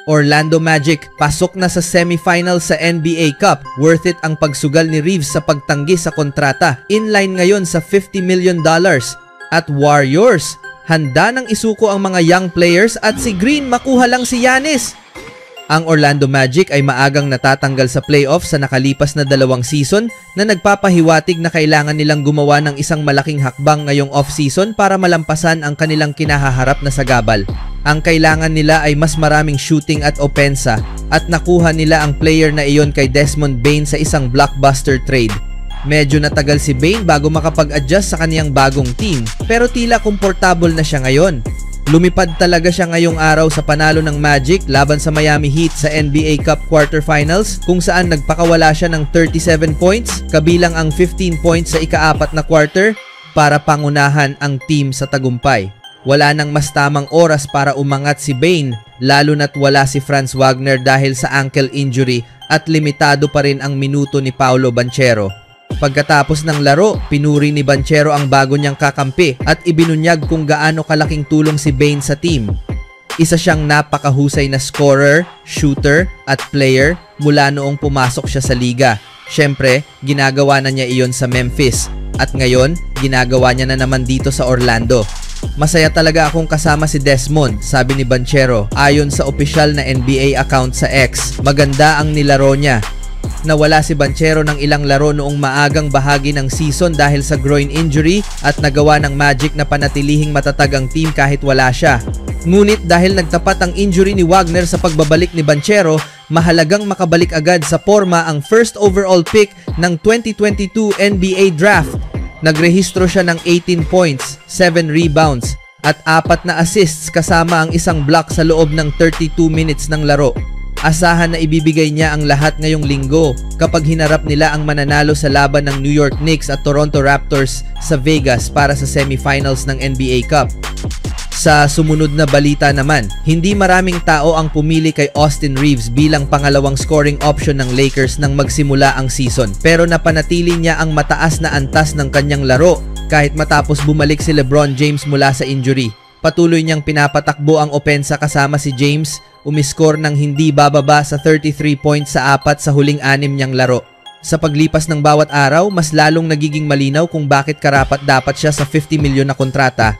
Orlando Magic pasok na sa semifinal sa NBA Cup. Worth it ang pagsugal ni Reeves sa pagtanggi sa kontrata. Inline ngayon sa $50 million. At Warriors, handa nang isuko ang mga young players at si Green makuha lang si Giannis. Ang Orlando Magic ay maagang natatanggal sa playoff sa nakalipas na 2 season na nagpapahiwatig na kailangan nilang gumawa ng isang malaking hakbang ngayong off-season para malampasan ang kanilang kinahaharap na sagabal. Ang kailangan nila ay mas maraming shooting at opensa at nakuha nila ang player na iyon kay Desmond Bane sa isang blockbuster trade. Medyo natagal si Bane bago makapag-adjust sa kaniyang bagong team pero tila komportable na siya ngayon. Lumipad talaga siya ngayong araw sa panalo ng Magic laban sa Miami Heat sa NBA Cup quarterfinals kung saan nagpakawala siya ng 37 points kabilang ang 15 points sa ika-4 na quarter para pangunahan ang team sa tagumpay. Wala nang mas tamang oras para umangat si Bane lalo na't wala si Franz Wagner dahil sa ankle injury at limitado pa rin ang minuto ni Paolo Banchero. Pagkatapos ng laro, pinuri ni Banchero ang bago niyang kakampi at ibinunyag kung gaano kalaking tulong si Bane sa team. Isa siyang napakahusay na scorer, shooter at player mula noong pumasok siya sa liga. Siyempre, ginagawa na niya iyon sa Memphis at ngayon, ginagawa niya na naman dito sa Orlando. Masaya talaga akong kasama si Desmond, sabi ni Banchero ayon sa opisyal na NBA account sa X. Maganda ang nilaro niya. Nawala si Banchero ng ilang laro noong maagang bahagi ng season dahil sa groin injury at nagawa ng Magic na panatilihing matatag ang team kahit wala siya. Ngunit dahil nagtapat ang injury ni Wagner sa pagbabalik ni Banchero, mahalagang makabalik agad sa forma ang first overall pick ng 2022 NBA Draft. Nagrehistro siya ng 18 points, 7 rebounds at 4 na assists kasama ang isang block sa loob ng 32 minutes ng laro. Asahan na ibibigay niya ang lahat ngayong linggo kapag hinarap nila ang mananalo sa laban ng New York Knicks at Toronto Raptors sa Vegas para sa semifinals ng NBA Cup. Sa sumunod na balita naman, hindi maraming tao ang pumili kay Austin Reeves bilang pangalawang scoring option ng Lakers nang magsimula ang season. Pero napanatili niya ang mataas na antas ng kanyang laro kahit matapos bumalik si LeBron James mula sa injury. Patuloy niyang pinapatakbo ang opensa kasama si James, umiskor ng hindi bababa sa 33 points sa 4 sa huling 6 niyang laro. Sa paglipas ng bawat araw, mas lalong nagiging malinaw kung bakit karapat-dapat siya sa 50 milyon na kontrata.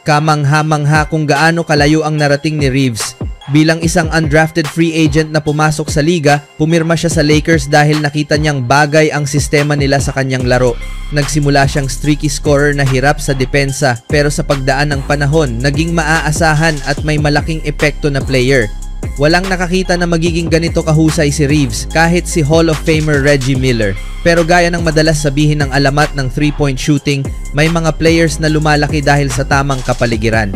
Kamangha-mangha kung gaano kalayo ang narating ni Reeves. Bilang isang undrafted free agent na pumasok sa liga, pumirma siya sa Lakers dahil nakita niyang bagay ang sistema nila sa kanyang laro. Nagsimula siyang streaky scorer na hirap sa depensa pero sa pagdaan ng panahon, naging maaasahan at may malaking epekto na player. Walang nakakita na magiging ganito kahusay si Reeves kahit si Hall of Famer Reggie Miller. Pero gaya ng madalas sabihin ng alamat ng 3-point shooting, may mga players na lumalaki dahil sa tamang kapaligiran.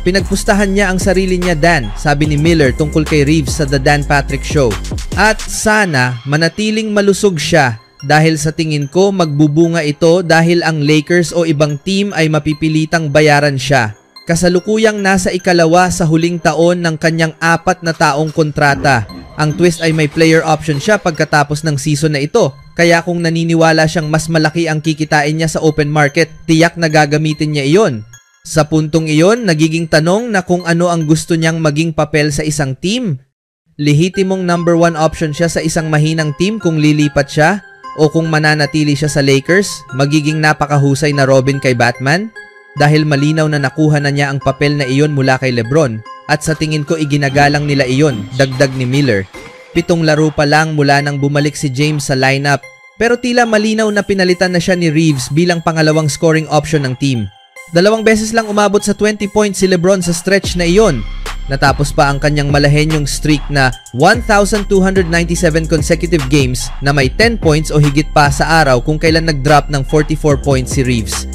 Pinagpustahan niya ang sarili niya, Dan, sabi ni Miller tungkol kay Reeves sa The Dan Patrick Show. At sana manatiling malusog siya dahil sa tingin ko magbubunga ito dahil ang Lakers o ibang team ay mapipilitang bayaran siya. Kasalukuyang nasa ikalawa sa huling taon ng kanyang 4 na taong kontrata. Ang twist ay may player option siya pagkatapos ng season na ito. Kaya kung naniniwala siyang mas malaki ang kikitain niya sa open market, tiyak na gagamitin niya iyon. Sa puntong iyon, nagiging tanong na kung ano ang gusto niyang maging papel sa isang team. Lehitimong number 1 option siya sa isang mahinang team kung lilipat siya o kung mananatili siya sa Lakers, magiging napakahusay na Robin kay Batman dahil malinaw na nakuha na niya ang papel na iyon mula kay LeBron at sa tingin ko iginagalang nila iyon, dagdag ni Miller. 7 laro pa lang mula nang bumalik si James sa lineup pero tila malinaw na pinalitan na siya ni Reeves bilang pangalawang scoring option ng team. 2 beses lang umabot sa 20 points si LeBron sa stretch na iyon. Natapos pa ang kanyang malahenyong streak na 1,297 consecutive games na may 10 points o higit pa sa araw kung kailan nag-drop ng 44 points si Reeves.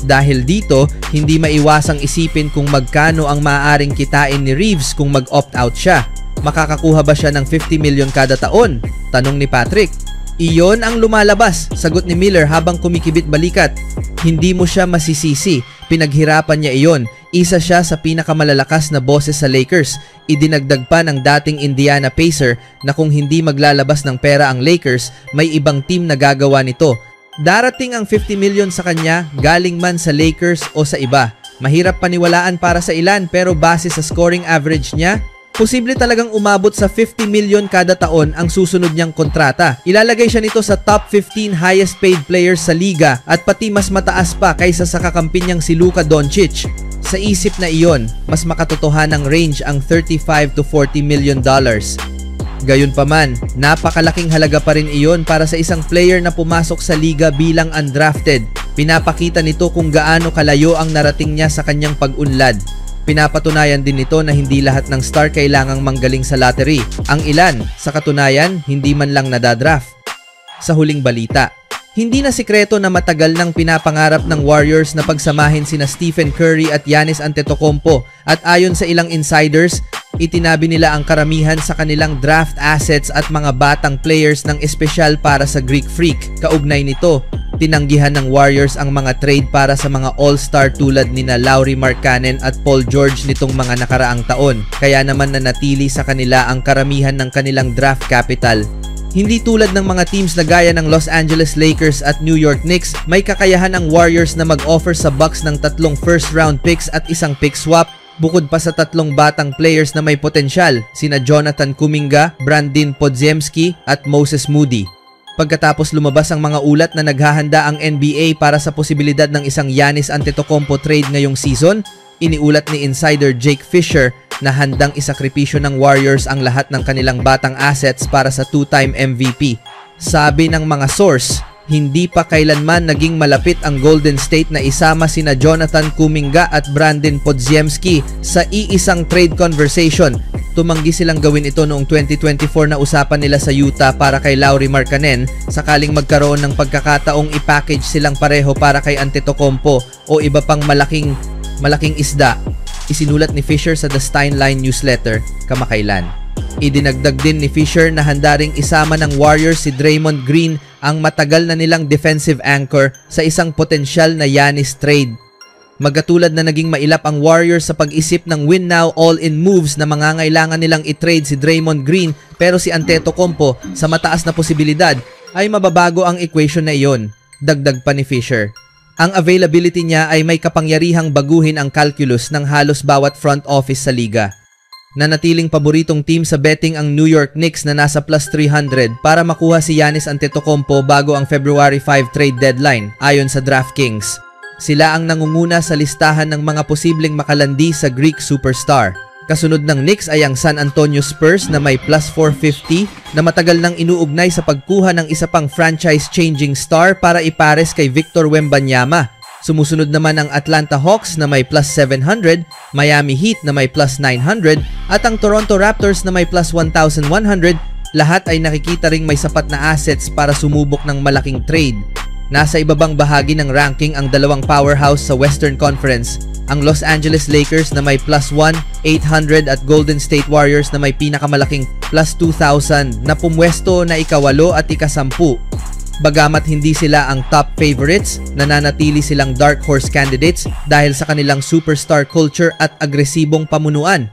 Dahil dito, hindi maiwasang isipin kung magkano ang maaaring kitain ni Reeves kung mag-opt-out siya. Makakakuha ba siya ng 50 milyon kada taon? Tanong ni Patrick. Iyon ang lumalabas, sagot ni Miller habang kumikibit balikat. Hindi mo siya masisisi, pinaghirapan niya iyon. Isa siya sa pinakamalalakas na boses sa Lakers. Idinagdag pa ng dating Indiana Pacer na kung hindi maglalabas ng pera ang Lakers, may ibang team na gagawa nito. Darating ang 50 milyon sa kanya, galing man sa Lakers o sa iba. Mahirap paniwalaan para sa ilan pero base sa scoring average niya, Posible talagang umabot sa 50 million kada taon ang susunod niyang kontrata. Ilalagay siya nito sa top 15 highest paid players sa liga at pati mas mataas pa kaysa sa kakampi niyang si Luka Doncic. Sa isip na iyon, mas makatotohanang range ang 35 to 40 million dollars. Gayunpaman, napakalaking halaga pa rin iyon para sa isang player na pumasok sa liga bilang undrafted. Pinapakita nito kung gaano kalayo ang narating niya sa kanyang pag-unlad. Pinapatunayan din nito na hindi lahat ng star kailangang manggaling sa lottery. Ang ilan, sa katunayan, hindi man lang nadadraft. Sa huling balita, hindi na sikreto na matagal nang pinapangarap ng Warriors na pagsamahin sina Stephen Curry at Giannis Antetokounmpo at ayon sa ilang insiders, itinabi nila ang karamihan sa kanilang draft assets at mga batang players ng espesyal para sa Greek Freak. Kaugnay nito, tinanggihan ng Warriors ang mga trade para sa mga all-star tulad nina Lauri Markkanen at Paul George nitong mga nakaraang taon. Kaya naman nanatili sa kanila ang karamihan ng kanilang draft capital. Hindi tulad ng mga teams na gaya ng Los Angeles Lakers at New York Knicks, may kakayahan ang Warriors na mag-offer sa Bucks ng 3 first-round picks at isang pick swap, bukod pa sa 3 batang players na may potensyal, sina Jonathan Kuminga, Brandin Podziemski at Moses Moody. Pagkatapos lumabas ang mga ulat na naghahanda ang NBA para sa posibilidad ng isang Giannis Antetokounmpo trade ngayong season, iniulat ni insider Jake Fisher na handang isakripisyo ng Warriors ang lahat ng kanilang batang assets para sa 2-time MVP. Sabi ng mga source, hindi pa kailanman naging malapit ang Golden State na isama sina Jonathan Kuminga at Brandin Podziemski sa iisang trade conversation. Tumanggi silang gawin ito noong 2024 na usapan nila sa Utah para kay Lauri Markkanen sakaling magkaroon ng pagkakataong i-package silang pareho para kay Antetokounmpo o iba pang malaking isda. Isinulat ni Fisher sa The Steinline newsletter kamakailan. Idinagdag din ni Fisher na handa ring isama ng Warriors si Draymond Green, ang matagal na nilang defensive anchor, sa isang potensyal na Giannis trade. Magkatulad na naging mailap ang Warriors sa pag-isip ng win now all-in moves na mangangailangan nilang i-trade si Draymond Green, pero si Antetokounmpo sa mataas na posibilidad ay mababago ang equation na iyon. Dagdag pa ni Fisher, ang availability niya ay may kapangyarihang baguhin ang calculus ng halos bawat front office sa liga. Nanatiling paboritong team sa betting ang New York Knicks na nasa plus 300 para makuha si Giannis Antetokounmpo bago ang February 5 trade deadline ayon sa DraftKings. Sila ang nangunguna sa listahan ng mga posibleng makalandi sa Greek superstar. Kasunod ng Knicks ay ang San Antonio Spurs na may plus 450 na matagal nang inuugnay sa pagkuha ng isa pang franchise-changing star para ipares kay Victor Wembanyama. Sumusunod naman ang Atlanta Hawks na may plus 700, Miami Heat na may plus 900 at ang Toronto Raptors na may plus 1,100. Lahat ay nakikita ring may sapat na assets para sumubok ng malaking trade. Nasa ibabang bahagi ng ranking ang dalawang powerhouse sa Western Conference, ang Los Angeles Lakers na may plus 1,800 at Golden State Warriors na may pinakamalaking plus 2,000 na pumwesto na ika-8 at ika-10. Bagamat hindi sila ang top favorites, nananatili silang dark horse candidates dahil sa kanilang superstar culture at agresibong pamunuan.